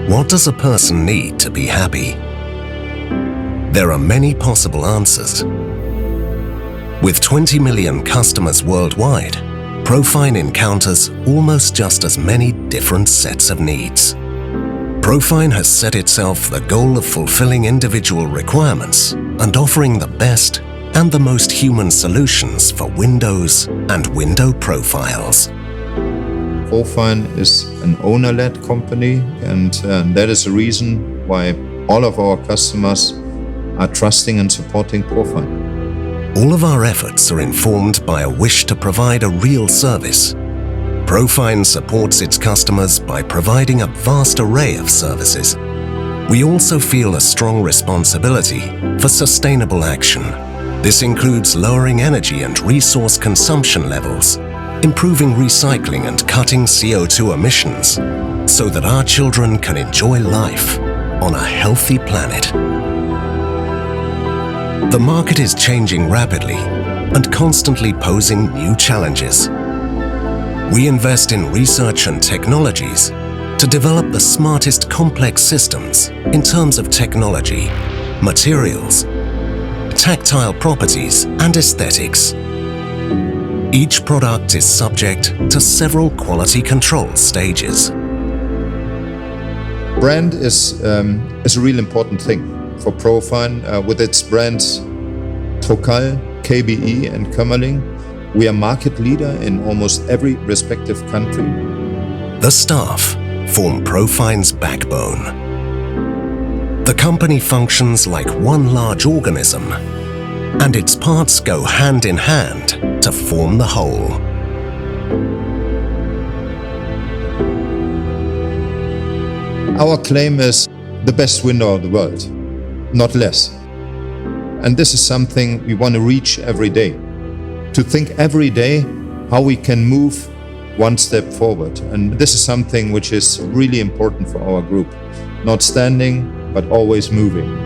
What does a person need to be happy? There are many possible answers. With 20 million customers worldwide, Profine encounters almost just as many different sets of needs. Profine has set itself the goal of fulfilling individual requirements and offering the best and the most human solutions for windows and window profiles. Profine is an owner-led company, and that is the reason why all of our customers are trusting and supporting Profine. All of our efforts are informed by a wish to provide a real service. Profine supports its customers by providing a vast array of services. We also feel a strong responsibility for sustainable action. This includes lowering energy and resource consumption levels, improving recycling and cutting CO2 emissions, so that our children can enjoy life on a healthy planet. The market is changing rapidly and constantly posing new challenges. We invest in research and technologies to develop the smartest complex systems in terms of technology, materials, tactile properties, and aesthetics. Each product is subject to several quality control stages. Brand is a real important thing for Profine. With its brands Trokal, KBE and Kömmerling, we are market leader in almost every respective country. The staff form Profine's backbone. The company functions like one large organism, and its parts go hand in hand to form the whole. Our claim is the best window of the world, not less. And this is something we want to reach every day. To think every day how we can move one step forward. And this is something which is really important for our group. Not standing, but always moving.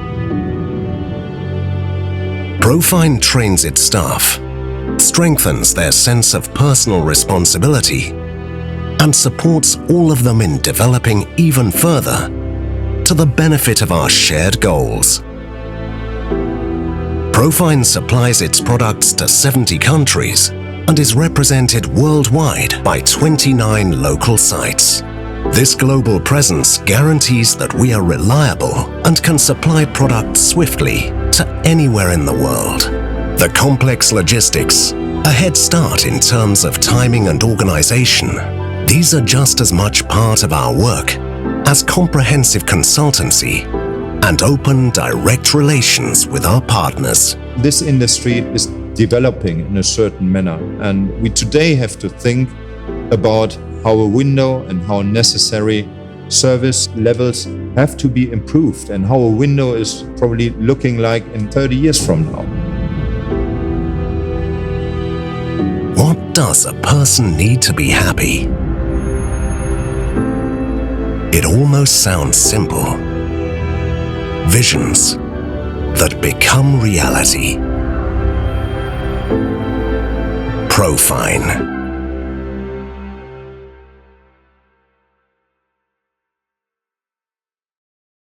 Profine trains its staff, strengthens their sense of personal responsibility, and supports all of them in developing even further to the benefit of our shared goals. Profine supplies its products to 70 countries and is represented worldwide by 29 local sites. This global presence guarantees that we are reliable and can supply products swiftly to anywhere in the world. The complex logistics, a head start in terms of timing and organization, these are just as much part of our work as comprehensive consultancy and open direct relations with our partners. This industry is developing in a certain manner, and we today have to think about how a window and how necessary service levels have to be improved and how a window is probably looking like in 30 years from now. What does a person need to be happy? It almost sounds simple. Visions that become reality. Profine.